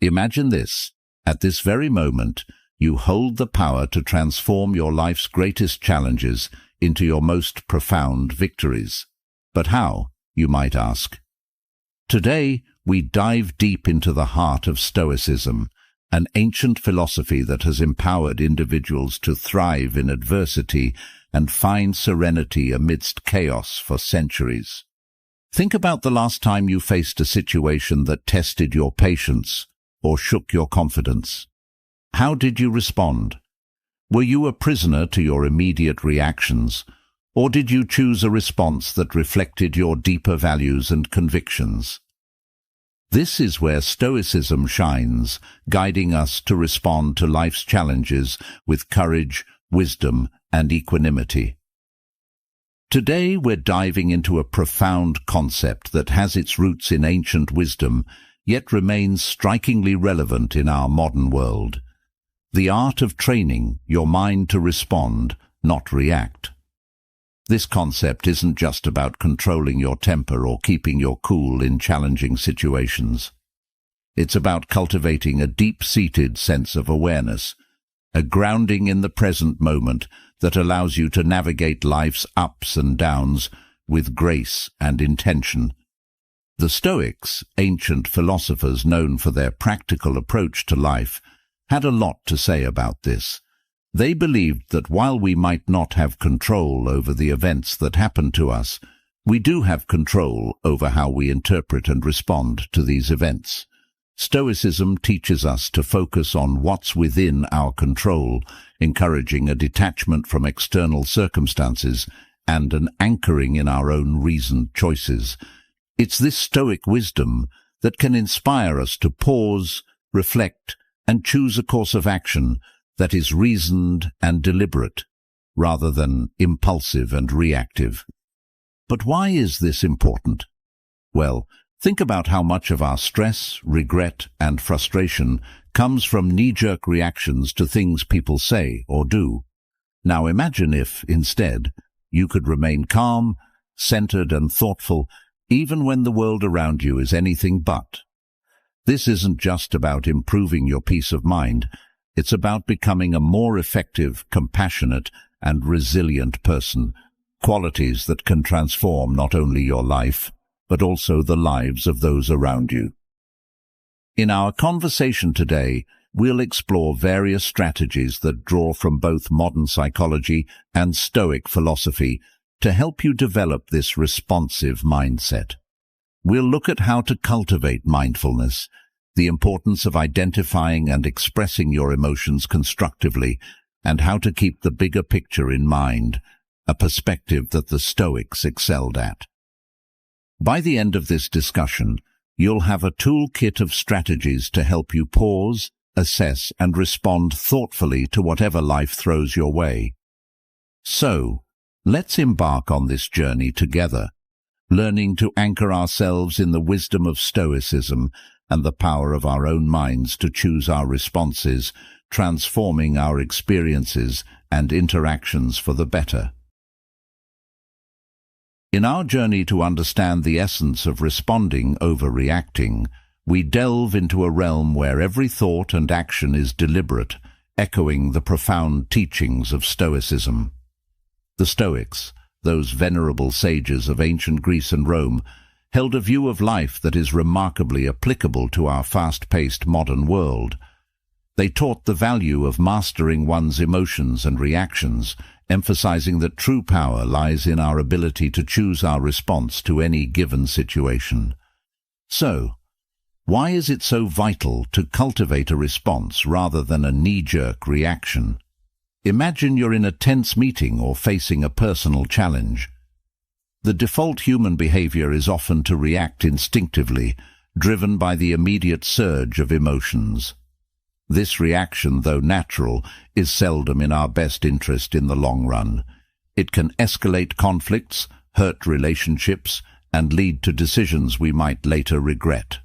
Imagine this. At this very moment, you hold the power to transform your life's greatest challenges into your most profound victories. But how, you might ask? Today, we dive deep into the heart of Stoicism, an ancient philosophy that has empowered individuals to thrive in adversity and find serenity amidst chaos for centuries. Think about the last time you faced a situation that tested your patience or shook your confidence. How did you respond? Were you a prisoner to your immediate reactions, or did you choose a response that reflected your deeper values and convictions? This is where Stoicism shines, guiding us to respond to life's challenges with courage, wisdom, and equanimity. Today we're diving into a profound concept that has its roots in ancient wisdom, yet remains strikingly relevant in our modern world. The art of training your mind to respond, not react. This concept isn't just about controlling your temper or keeping your cool in challenging situations. It's about cultivating a deep-seated sense of awareness, a grounding in the present moment that allows you to navigate life's ups and downs with grace and intention. The Stoics, ancient philosophers known for their practical approach to life, had a lot to say about this. They believed that while we might not have control over the events that happen to us, we do have control over how we interpret and respond to these events. Stoicism teaches us to focus on what's within our control, encouraging a detachment from external circumstances and an anchoring in our own reasoned choices. It's this Stoic wisdom that can inspire us to pause, reflect, and choose a course of action that is reasoned and deliberate, rather than impulsive and reactive. But why is this important? Well, think about how much of our stress, regret, and frustration comes from knee-jerk reactions to things people say or do. Now imagine if, instead, you could remain calm, centered, and thoughtful, even when the world around you is anything but. This isn't just about improving your peace of mind. It's about becoming a more effective, compassionate, and resilient person, qualities that can transform not only your life, but also the lives of those around you. In our conversation today, we'll explore various strategies that draw from both modern psychology and Stoic philosophy to help you develop this responsive mindset. We'll look at how to cultivate mindfulness, the importance of identifying and expressing your emotions constructively, and how to keep the bigger picture in mind, a perspective that the Stoics excelled at. By the end of this discussion, you'll have a toolkit of strategies to help you pause, assess, and respond thoughtfully to whatever life throws your way. So, let's embark on this journey together, learning to anchor ourselves in the wisdom of Stoicism and the power of our own minds to choose our responses, transforming our experiences and interactions for the better. In our journey to understand the essence of responding over reacting, we delve into a realm where every thought and action is deliberate, echoing the profound teachings of Stoicism. The Stoics, those venerable sages of ancient Greece and Rome, held a view of life that is remarkably applicable to our fast-paced modern world. They taught the value of mastering one's emotions and reactions, emphasizing that true power lies in our ability to choose our response to any given situation. So, why is it so vital to cultivate a response rather than a knee-jerk reaction? Imagine you're in a tense meeting or facing a personal challenge. The default human behavior is often to react instinctively, driven by the immediate surge of emotions. This reaction, though natural, is seldom in our best interest in the long run. It can escalate conflicts, hurt relationships, and lead to decisions we might later regret.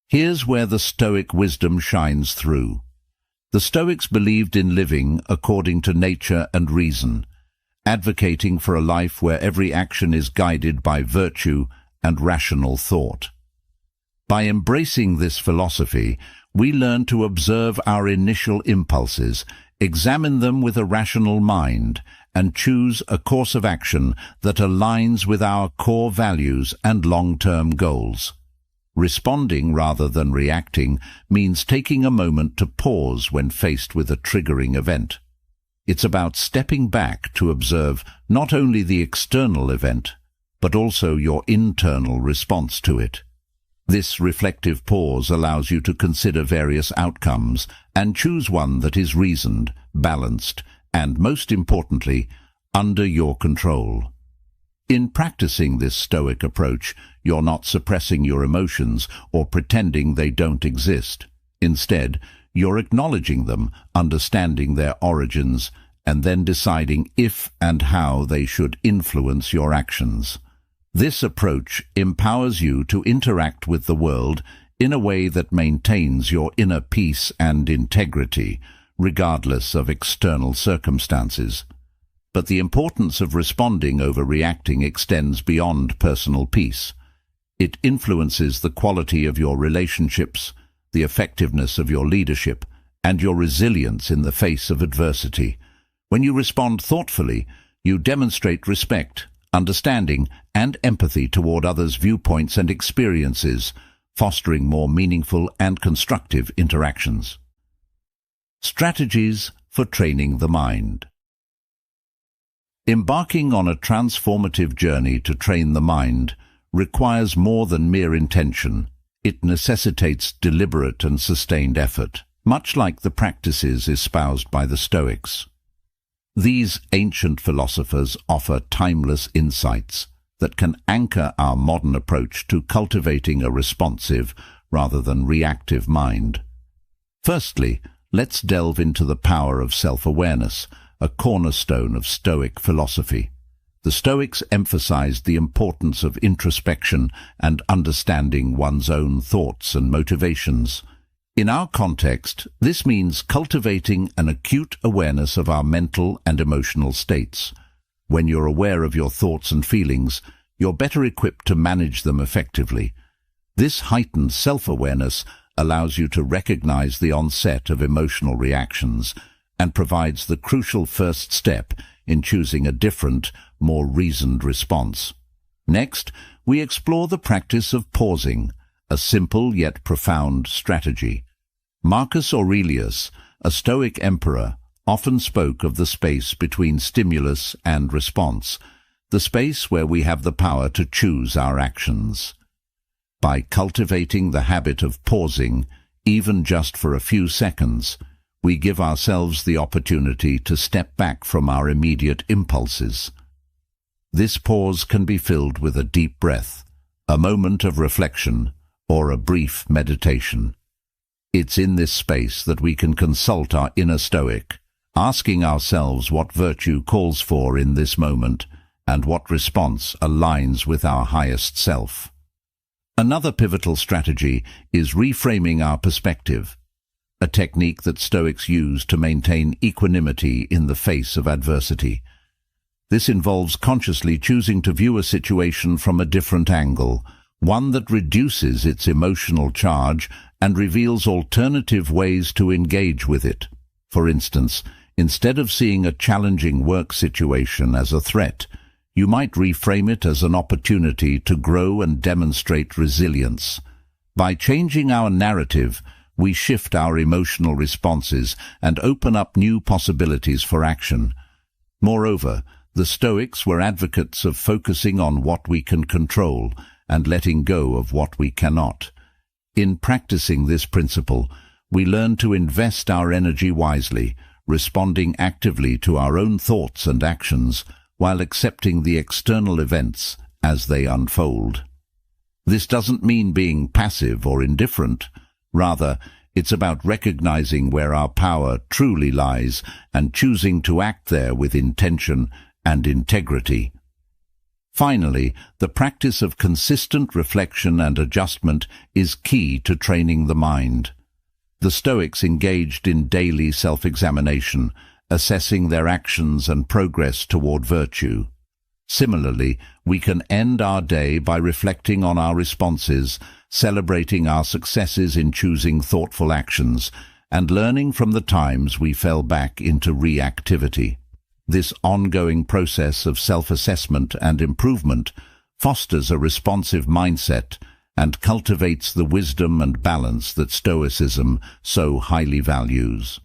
Here's where the Stoic wisdom shines through. The Stoics believed in living according to nature and reason, advocating for a life where every action is guided by virtue and rational thought. By embracing this philosophy, we learn to observe our initial impulses, examine them with a rational mind, and choose a course of action that aligns with our core values and long-term goals. Responding rather than reacting means taking a moment to pause when faced with a triggering event. It's about stepping back to observe not only the external event, but also your internal response to it. This reflective pause allows you to consider various outcomes and choose one that is reasoned, balanced, and, most importantly, under your control. In practicing this Stoic approach, you're not suppressing your emotions or pretending they don't exist. Instead, you're acknowledging them, understanding their origins, and then deciding if and how they should influence your actions. This approach empowers you to interact with the world in a way that maintains your inner peace and integrity, regardless of external circumstances. But the importance of responding over reacting extends beyond personal peace. It influences the quality of your relationships, the effectiveness of your leadership, and your resilience in the face of adversity. When you respond thoughtfully, you demonstrate respect, understanding, and empathy toward others' viewpoints and experiences, fostering more meaningful and constructive interactions. Strategies for training the mind. Embarking on a transformative journey to train the mind requires more than mere intention. It necessitates deliberate and sustained effort, much like the practices espoused by the Stoics. These ancient philosophers offer timeless insights that can anchor our modern approach to cultivating a responsive rather than reactive mind. Firstly, let's delve into the power of self-awareness, a cornerstone of Stoic philosophy. The Stoics emphasized the importance of introspection and understanding one's own thoughts and motivations. In our context, this means cultivating an acute awareness of our mental and emotional states. When you're aware of your thoughts and feelings, you're better equipped to manage them effectively. This heightened self-awareness allows you to recognize the onset of emotional reactions and provides the crucial first step in choosing a different, more reasoned response. Next, we explore the practice of pausing, a simple yet profound strategy. Marcus Aurelius, a Stoic emperor, often spoke of the space between stimulus and response, the space where we have the power to choose our actions. By cultivating the habit of pausing, even just for a few seconds, we give ourselves the opportunity to step back from our immediate impulses. This pause can be filled with a deep breath, a moment of reflection, or a brief meditation. It's in this space that we can consult our inner Stoic, asking ourselves what virtue calls for in this moment and what response aligns with our highest self. Another pivotal strategy is reframing our perspective, a technique that Stoics use to maintain equanimity in the face of adversity. This involves consciously choosing to view a situation from a different angle, one that reduces its emotional charge and reveals alternative ways to engage with it. For instance, instead of seeing a challenging work situation as a threat, you might reframe it as an opportunity to grow and demonstrate resilience. By changing our narrative, we shift our emotional responses and open up new possibilities for action. Moreover, the Stoics were advocates of focusing on what we can control and letting go of what we cannot. In practicing this principle, we learn to invest our energy wisely, responding actively to our own thoughts and actions while accepting the external events as they unfold. This doesn't mean being passive or indifferent. Rather, it's about recognizing where our power truly lies and choosing to act there with intention and integrity. Finally, the practice of consistent reflection and adjustment is key to training the mind. The Stoics engaged in daily self-examination, assessing their actions and progress toward virtue. Similarly, we can end our day by reflecting on our responses, celebrating our successes in choosing thoughtful actions, and learning from the times we fell back into reactivity. This ongoing process of self-assessment and improvement fosters a responsive mindset and cultivates the wisdom and balance that Stoicism so highly values.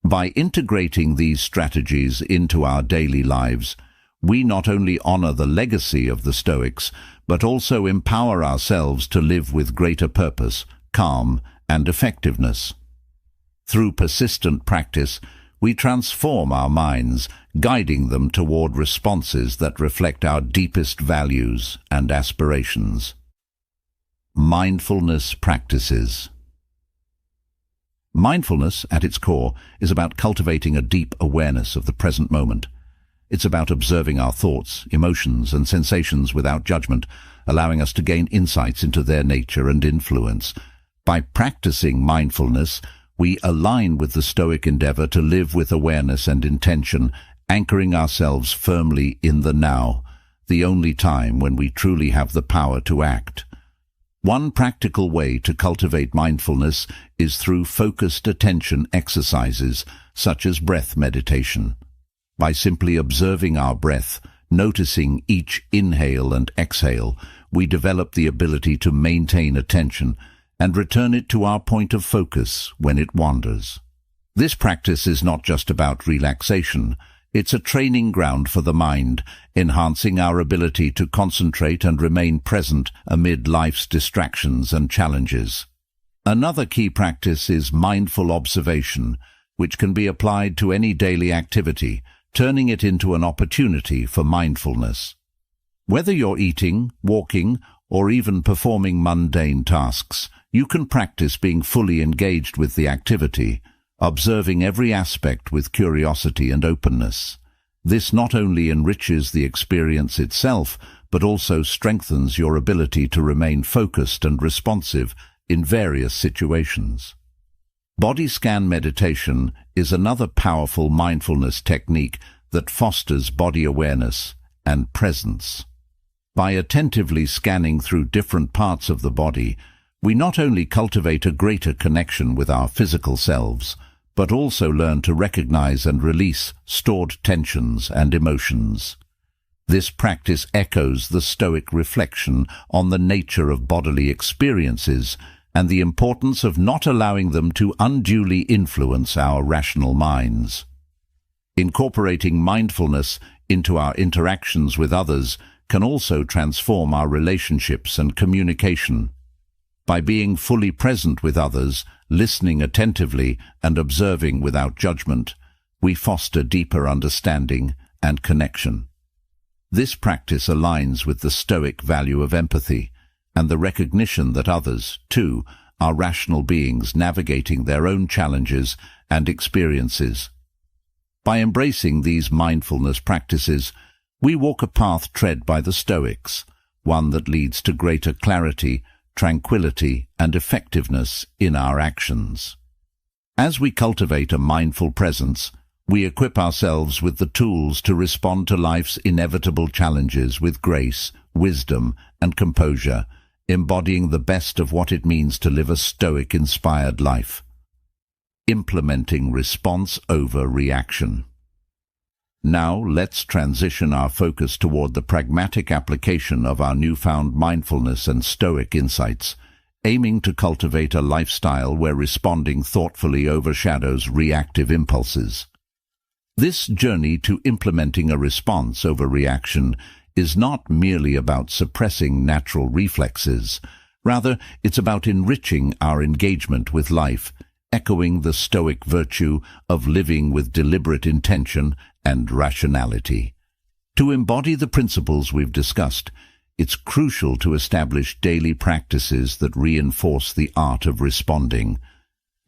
By integrating these strategies into our daily lives, we not only honor the legacy of the Stoics, but also empower ourselves to live with greater purpose, calm, and effectiveness. Through persistent practice, we transform our minds, guiding them toward responses that reflect our deepest values and aspirations. Mindfulness practices. Mindfulness, at its core, is about cultivating a deep awareness of the present moment. It's about observing our thoughts, emotions, and sensations without judgment, allowing us to gain insights into their nature and influence. By practicing mindfulness, we align with the Stoic endeavor to live with awareness and intention, anchoring ourselves firmly in the now, the only time when we truly have the power to act. One practical way to cultivate mindfulness is through focused attention exercises, such as breath meditation. By simply observing our breath, noticing each inhale and exhale, we develop the ability to maintain attention and return it to our point of focus when it wanders. This practice is not just about relaxation. It's a training ground for the mind, enhancing our ability to concentrate and remain present amid life's distractions and challenges. Another key practice is mindful observation, which can be applied to any daily activity, turning it into an opportunity for mindfulness. Whether you're eating, walking, or even performing mundane tasks, you can practice being fully engaged with the activity, observing every aspect with curiosity and openness. This not only enriches the experience itself, but also strengthens your ability to remain focused and responsive in various situations. Body scan meditation is another powerful mindfulness technique that fosters body awareness and presence. By attentively scanning through different parts of the body, we not only cultivate a greater connection with our physical selves, but also learn to recognize and release stored tensions and emotions. This practice echoes the Stoic reflection on the nature of bodily experiences and the importance of not allowing them to unduly influence our rational minds. Incorporating mindfulness into our interactions with others can also transform our relationships and communication. By being fully present with others, listening attentively, and observing without judgment, we foster deeper understanding and connection. This practice aligns with the Stoic value of empathy and the recognition that others, too, are rational beings navigating their own challenges and experiences. By embracing these mindfulness practices, we walk a path tread by the Stoics, one that leads to greater clarity, tranquility, and effectiveness in our actions. As we cultivate a mindful presence, we equip ourselves with the tools to respond to life's inevitable challenges with grace, wisdom, and composure, embodying the best of what it means to live a Stoic-inspired life. Implementing response over reaction. Now let's transition our focus toward the pragmatic application of our newfound mindfulness and Stoic insights, aiming to cultivate a lifestyle where responding thoughtfully overshadows reactive impulses. This journey to implementing a response over reaction is not merely about suppressing natural reflexes. Rather, it's about enriching our engagement with life, echoing the Stoic virtue of living with deliberate intention and rationality. To embody the principles we've discussed, it's crucial to establish daily practices that reinforce the art of responding.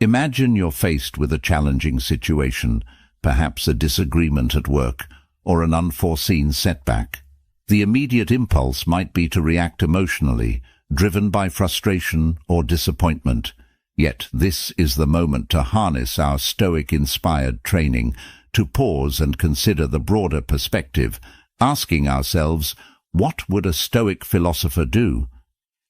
Imagine you're faced with a challenging situation, perhaps a disagreement at work or an unforeseen setback. The immediate impulse might be to react emotionally, driven by frustration or disappointment. Yet this is the moment to harness our Stoic-inspired training, to pause and consider the broader perspective, asking ourselves, what would a Stoic philosopher do?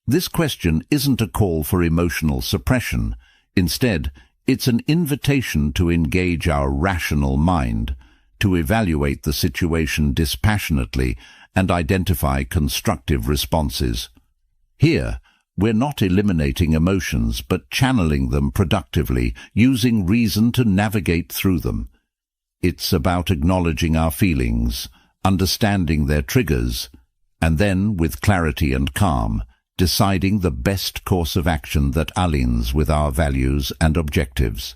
This question isn't a call for emotional suppression. Instead, it's an invitation to engage our rational mind, to evaluate the situation dispassionately and identify constructive responses. Here, we're not eliminating emotions, but channeling them productively, using reason to navigate through them. It's about acknowledging our feelings, understanding their triggers, and then, with clarity and calm, deciding the best course of action that aligns with our values and objectives.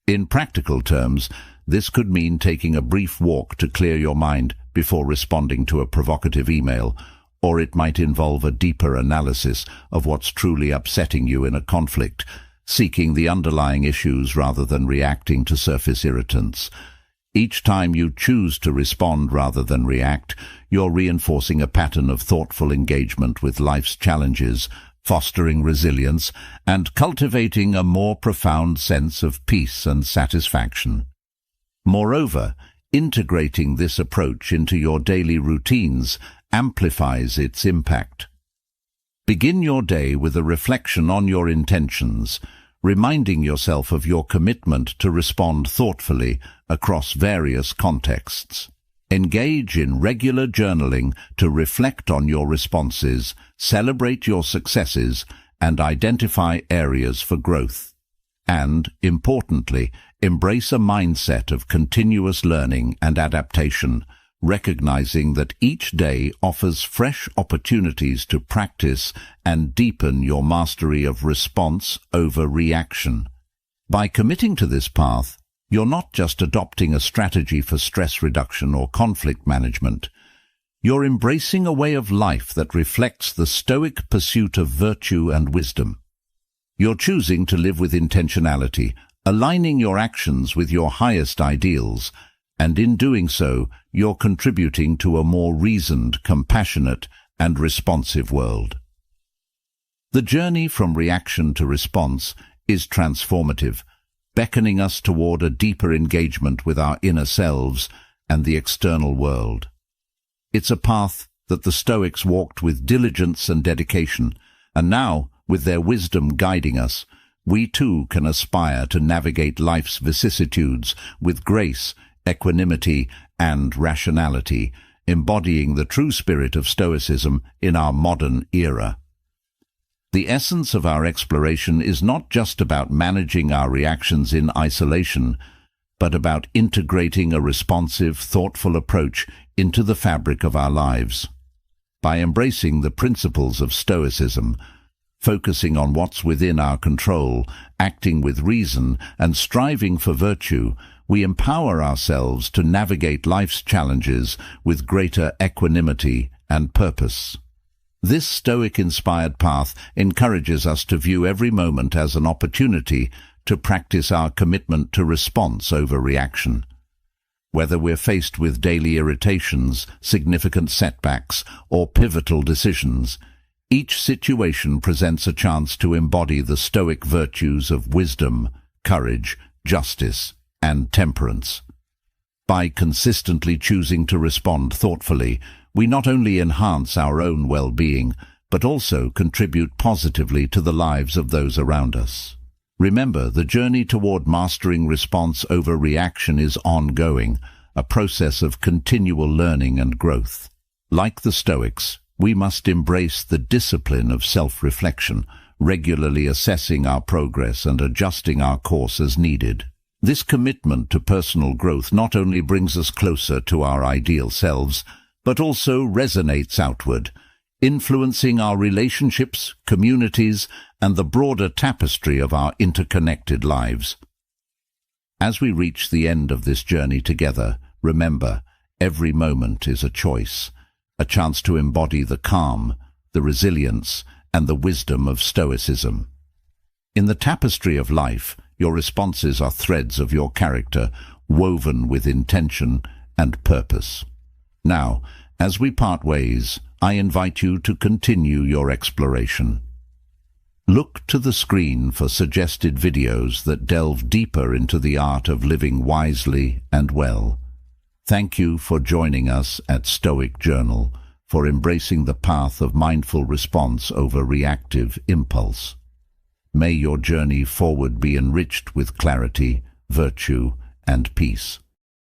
In practical terms, this could mean taking a brief walk to clear your mind before responding to a provocative email, or it might involve a deeper analysis of what's truly upsetting you in a conflict, seeking the underlying issues rather than reacting to surface irritants. Each time you choose to respond rather than react, you're reinforcing a pattern of thoughtful engagement with life's challenges, fostering resilience, and cultivating a more profound sense of peace and satisfaction. Moreover, integrating this approach into your daily routines amplifies its impact. Begin your day with a reflection on your intentions, reminding yourself of your commitment to respond thoughtfully across various contexts. Engage in regular journaling to reflect on your responses, celebrate your successes, and identify areas for growth. And, importantly, embrace a mindset of continuous learning and adaptation, recognizing that each day offers fresh opportunities to practice and deepen your mastery of response over reaction. By committing to this path, you're not just adopting a strategy for stress reduction or conflict management. You're embracing a way of life that reflects the Stoic pursuit of virtue and wisdom. You're choosing to live with intentionality, aligning your actions with your highest ideals, and in doing so, you're contributing to a more reasoned, compassionate, and responsive world. The journey from reaction to response is transformative, beckoning us toward a deeper engagement with our inner selves and the external world. It's a path that the Stoics walked with diligence and dedication, and now, with their wisdom guiding us, we too can aspire to navigate life's vicissitudes with grace, equanimity, and rationality, embodying the true spirit of Stoicism in our modern era. The essence of our exploration is not just about managing our reactions in isolation, but about integrating a responsive, thoughtful approach into the fabric of our lives. By embracing the principles of Stoicism, focusing on what's within our control, acting with reason, and striving for virtue, we empower ourselves to navigate life's challenges with greater equanimity and purpose. This Stoic-inspired path encourages us to view every moment as an opportunity to practice our commitment to response over reaction. Whether we're faced with daily irritations, significant setbacks, or pivotal decisions, each situation presents a chance to embody the Stoic virtues of wisdom, courage, justice, and temperance. By consistently choosing to respond thoughtfully, we not only enhance our own well-being, but also contribute positively to the lives of those around us. Remember, the journey toward mastering response over reaction is ongoing, a process of continual learning and growth. Like the Stoics, we must embrace the discipline of self-reflection, regularly assessing our progress and adjusting our course as needed. This commitment to personal growth not only brings us closer to our ideal selves, but also resonates outward, influencing our relationships, communities, and the broader tapestry of our interconnected lives. As we reach the end of this journey together, remember, every moment is a choice, a chance to embody the calm, the resilience, and the wisdom of Stoicism. In the tapestry of life, your responses are threads of your character, woven with intention and purpose. Now, as we part ways, I invite you to continue your exploration. Look to the screen for suggested videos that delve deeper into the art of living wisely and well. Thank you for joining us at Stoic Journal, for embracing the path of mindful response over reactive impulse. May your journey forward be enriched with clarity, virtue, and peace.